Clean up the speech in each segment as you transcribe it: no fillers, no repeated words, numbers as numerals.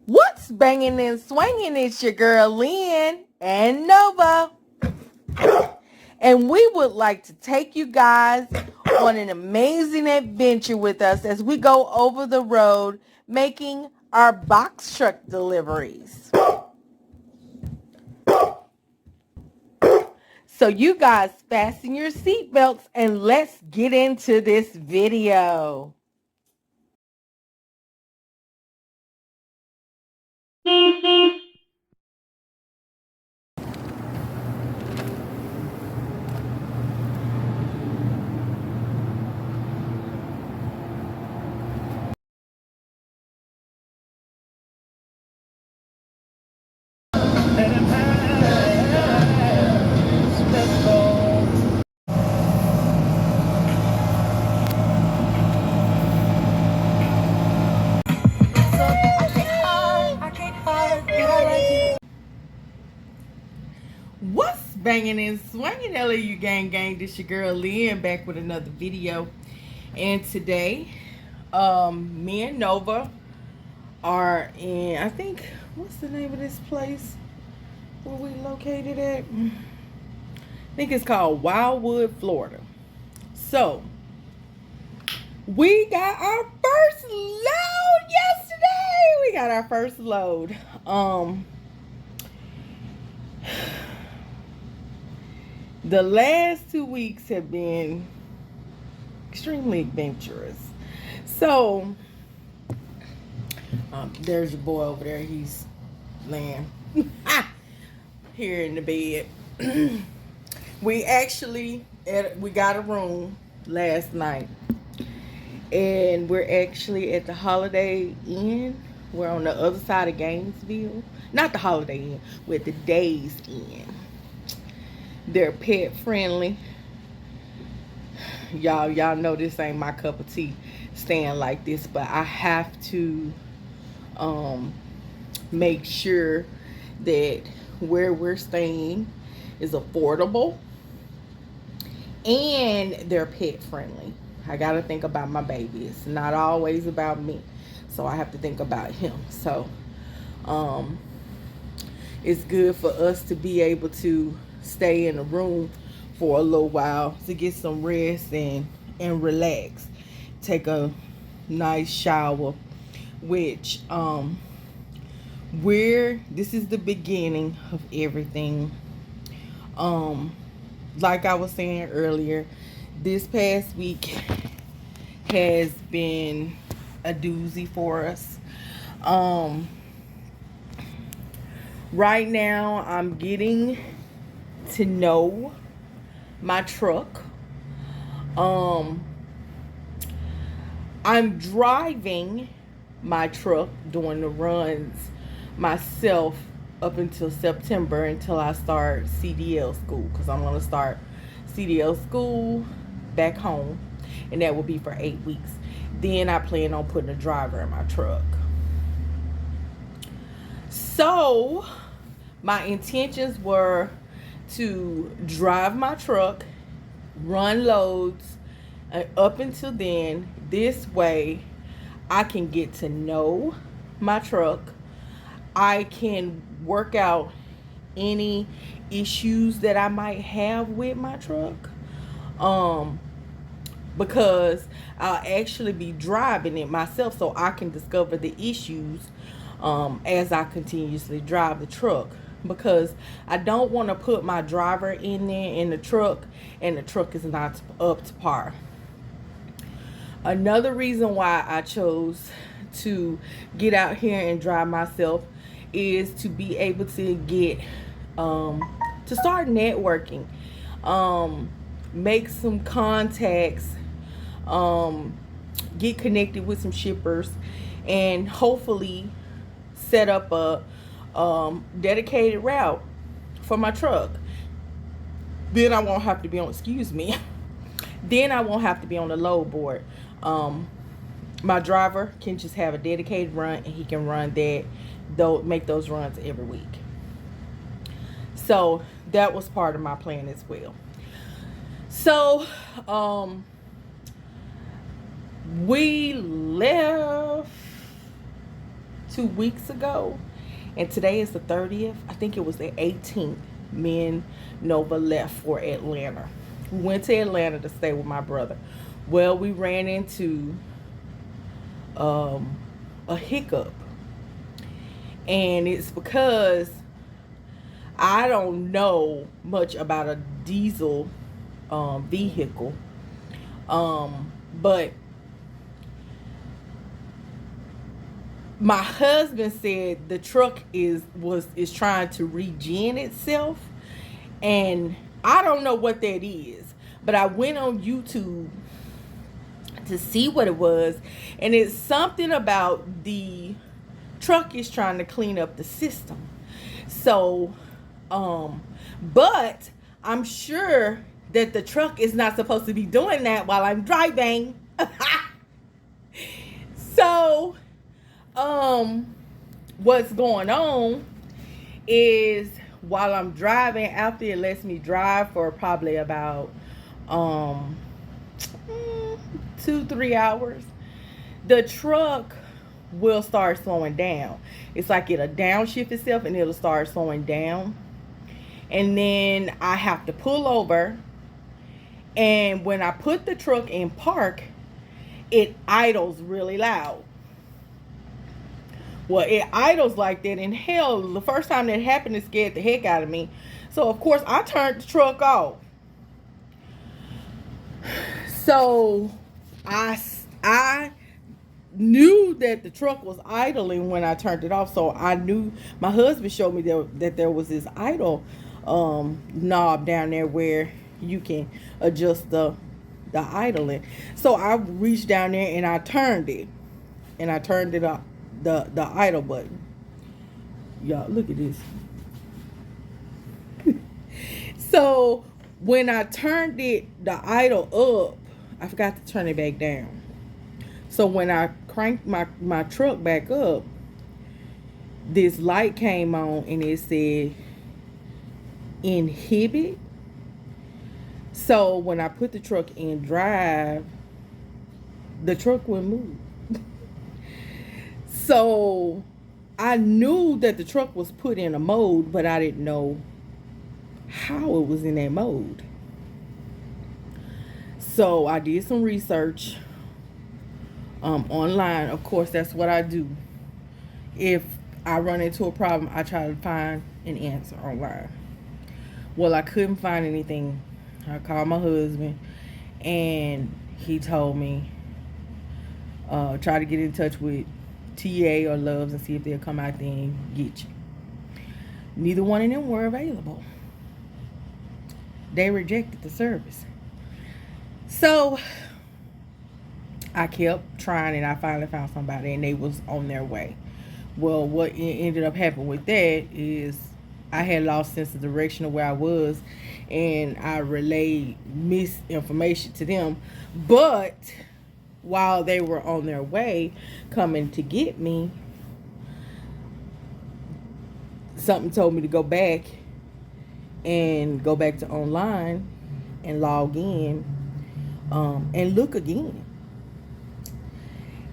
What's banging and swinging? It's your girl Lynn and Nova. And we would like to take you guys on an amazing adventure with us as we go over the road making our box truck deliveries. So you guys fasten your seatbelts and let's get into this video. What's banging and swinging, LAU gang? This your girl Lynn back with another video. And today, me and Nova are in, I think, what's the name of this place where we located at? I think it's called Wildwood, Florida. So, we got our first load yesterday. We got our first load. The last 2 weeks have been extremely adventurous. So, there's your boy over there. He's laying here in the bed. We got a room last night, and we're actually at the Holiday Inn. We're on the other side of Gainesville. Not the Holiday Inn. We're at the Days Inn. They're pet friendly. Y'all know this ain't my cup of tea staying like this, but I have to make sure that where we're staying is affordable and they're pet friendly. I gotta think about my baby. It's not always about me, so I have to think about him. So it's good for us to be able to stay in a room for a little while to get some rest and relax, take a nice shower, which this is the beginning of everything. Like I was saying earlier, this past week has been a doozy for us. Right now I'm getting to know my truck. I'm driving my truck doing the runs myself up until September, until I start CDL school, because I'm going to start CDL school back home, and that will be for 8 weeks. Then I plan on putting a driver in my truck. So my intentions were to drive my truck, run loads up until then. This way I can get to know my truck. I can work out any issues that I might have with my truck, because I'll actually be driving it myself, so I can discover the issues as I continuously drive the truck, because I don't want to put my driver in there in the truck and the truck is not up to par. Another reason why I chose to get out here and drive myself is to be able to get to start networking, make some contacts, get connected with some shippers, and hopefully set up a dedicated route for my truck. Then I won't have to be on, then I won't have to be on the load board. My driver can just have a dedicated run, and he can run that, make those runs every week. So that was part of my plan as well. So we left 2 weeks ago, and today is the 30th. I think it was the 18th. Me and Nova left for Atlanta. We went to Atlanta to stay with my brother. Well, we ran into a hiccup, and it's because I don't know much about a diesel vehicle, but my husband said the truck is trying to regen itself, and I don't know what that is, but I went on YouTube to see what it was, and it's something about the truck is trying to clean up the system. So but I'm sure that the truck is not supposed to be doing that while I'm driving. So what's going on is, while I'm driving, after it lets me drive for probably about 2-3 hours, the truck will start slowing down. It's like it'll downshift itself and it'll start slowing down, and then I have to pull over, and when I put the truck in park, it idles really loud. Well, it idles like that, and hell, the first time that happened, it scared the heck out of me. So of course I turned the truck off. So I knew that the truck was idling when I turned it off. So I knew, my husband showed me that there was this idle knob down there where you can adjust the idling. So I reached down there and I turned it, up, the idle button. Y'all, look at this. So when I turned the idle up, I forgot to turn it back down. So when I cranked my truck back up, this light came on and it said inhibit. So when I put the truck in drive, the truck wouldn't move. So I knew that the truck was put in a mode, but I didn't know how it was in that mode. So I did some research online. Of course, that's what I do. If I run into a problem, I try to find an answer online. Well, I couldn't find anything. I called my husband, and he told me try to get in touch with TA or Loves and see if they'll come out there and get you. Neither one of them were available. They rejected the service. So I kept trying, and I finally found somebody, and they was on their way. Well, what ended up happening with that is I had lost sense of direction of where I was, and I relayed misinformation to them. But while they were on their way coming to get me, something told me to go back to online and log in and look again.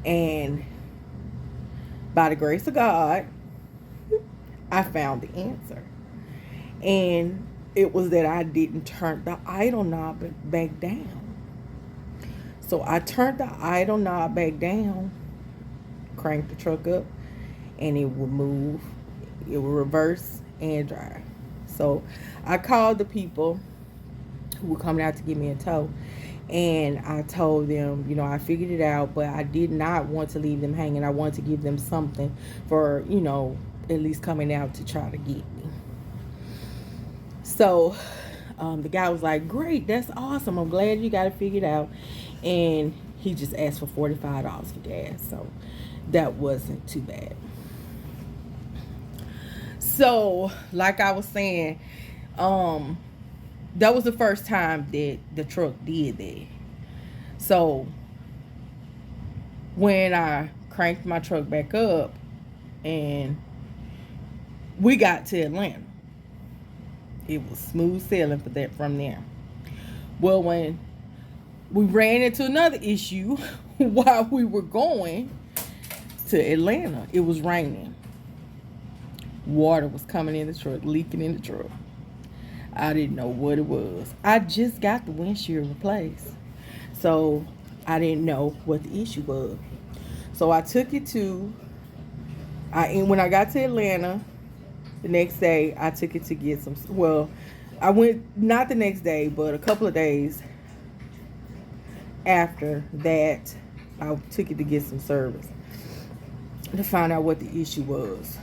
And by the grace of God, I found the answer. And it was that I didn't turn the idle knob back down. So I turned the idle knob back down, cranked the truck up, and it would move. It would reverse and drive. So I called the people who were coming out to give me a tow, and I told them, I figured it out, but I did not want to leave them hanging. I wanted to give them something for, at least coming out to try to get me. So the guy was like, great, that's awesome. I'm glad you got it figured out. And he just asked for $45 for gas. So that wasn't too bad. So, like I was saying, that was the first time that the truck did that. So when I cranked my truck back up and we got to Atlanta, it was smooth sailing from there. Well, when we ran into another issue while we were going to Atlanta, it was raining. Water was coming in the truck, leaking in the truck. I didn't know what it was. I just got the windshield replaced. So I didn't know what the issue was. So I took it to, when I got to Atlanta, the next day, I took it to get some, well, I went, not the next day, but a couple of days after that, I took it to get some service to find out what the issue was.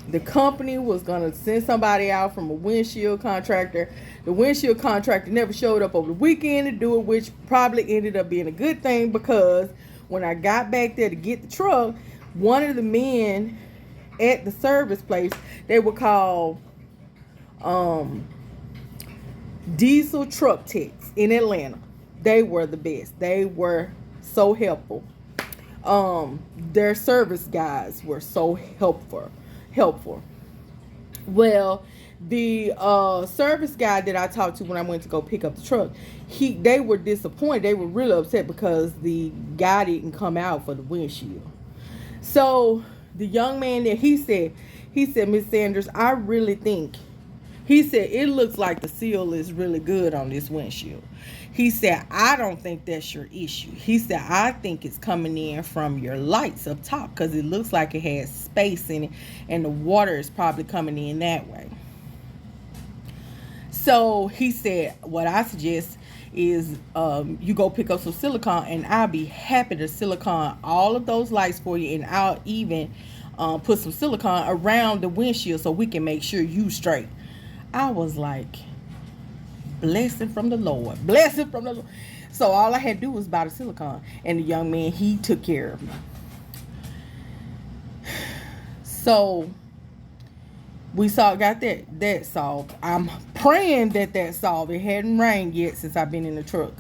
The company was going to send somebody out from a windshield contractor. The windshield contractor never showed up over the weekend to do it, which probably ended up being a good thing, because when I got back there to get the truck, one of the men at the service place, they were called diesel truck techs in Atlanta. They were the best. They were so helpful. Their service guys were so helpful. Well, the service guy that I talked to when I went to go pick up the truck, they were disappointed. They were really upset because the guy didn't come out for the windshield. So the young man there, he said, Miss Sanders, I really think, he said, it looks like the seal is really good on this windshield. He said, I don't think that's your issue. He said, I think it's coming in from your lights up top, because it looks like it has space in it, and the water is probably coming in that way. So he said, what I suggest is you go pick up some silicone, and I'll be happy to silicone all of those lights for you, and I'll even put some silicone around the windshield so we can make sure you straight. I was like, blessing from the Lord. So all I had to do was buy the silicone, and the young man, he took care of me. So we got that solved. I'm praying that solved. It hadn't rained yet since I've been in the truck,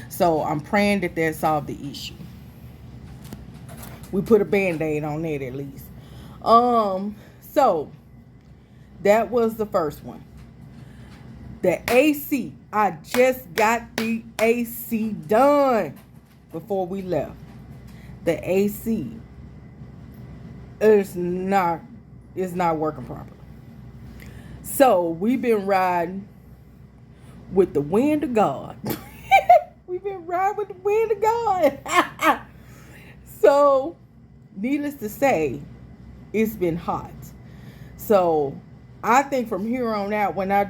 so I'm praying that solved the issue. We put a band-aid on that at least. So that was the first one. The AC. I just got the AC done before we left. The AC is not working properly. So we've been riding with the wind of God. We've been riding with the wind of God. So needless to say, it's been hot. So I think from here on out, when I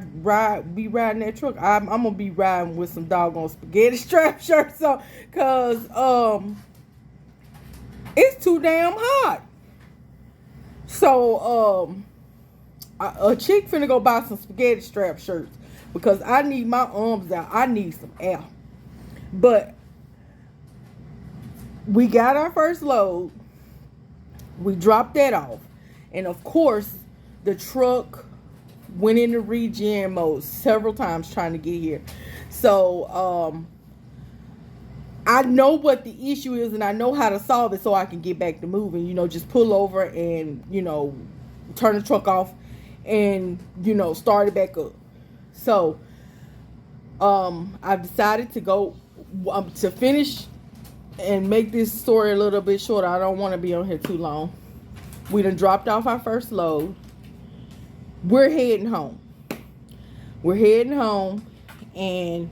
be riding that truck, I'm gonna be riding with some doggone spaghetti strap shirts on, cause it's too damn hot. So a chick finna go buy some spaghetti strap shirts, because I need my arms out. I need some air. But we got our first load. We dropped that off, and of course, the truck went into regen mode several times trying to get here. So I know what the issue is, and I know how to solve it so I can get back to moving. Just pull over and, turn the truck off and, start it back up. So I've decided to go to finish and make this story a little bit shorter. I don't want to be on here too long. We done dropped off our first load. We're heading home. And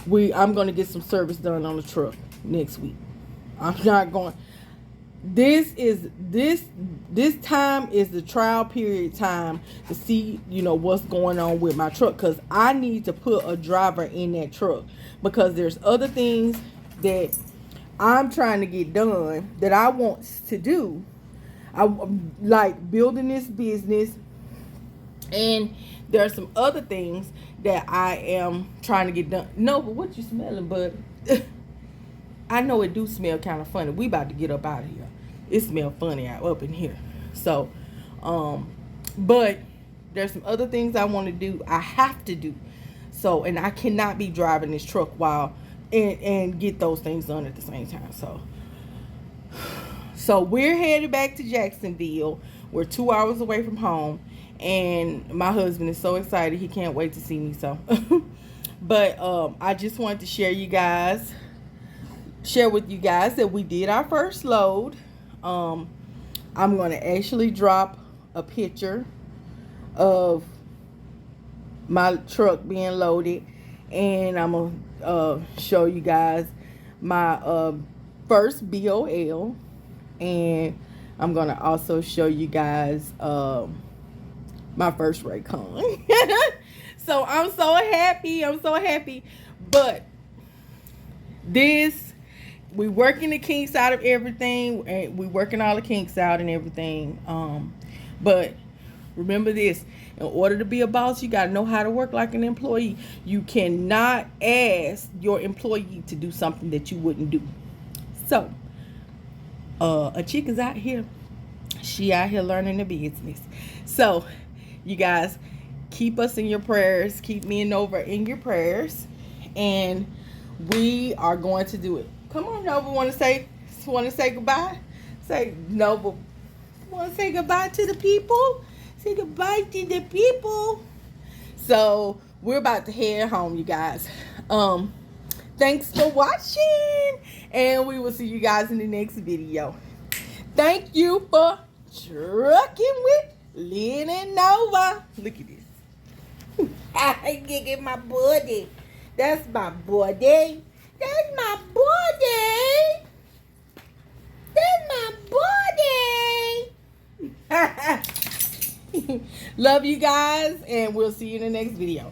I'm going to get some service done on the truck next week. I'm not going. This time is the trial period time to see, what's going on with my truck, because I need to put a driver in that truck, because there's other things that I'm trying to get done that I want to do. I like building this business, and there are some other things that I am trying to get done. No, but what you smelling, bud? I know it do smell kind of funny. We about to get up out of here. It smells funny out up in here. So, but there's some other things I want to do. I have to do. So, and I cannot be driving this truck while and get those things done at the same time. So we're headed back to Jacksonville. We're 2 hours away from home. And my husband is so excited. He can't wait to see me. So, but I just wanted to share you guys share with you guys that we did our first load. I'm going to actually drop a picture of my truck being loaded, and I'm going to show you guys my first BOL, and I'm going to also show you guys my first Raycon. So I'm so happy. But this, we working the kinks out of everything, and we working all the kinks out and everything. But remember this: in order to be a boss, you gotta know how to work like an employee. You cannot ask your employee to do something that you wouldn't do. So, a chick is out here. She out here learning the business. So, you guys, keep us in your prayers. Keep me and Nova in your prayers, and we are going to do it. Come on, Nova. Want to say goodbye? Say, Nova. Want to say goodbye to the people? Say goodbye to the people. So we're about to head home, you guys. Thanks for watching, and we will see you guys in the next video. Thank you for trucking with Lynn and Nova. Look at this. I get my body. That's my body. That's my body. That's my body. Love you guys, and we'll see you in the next video.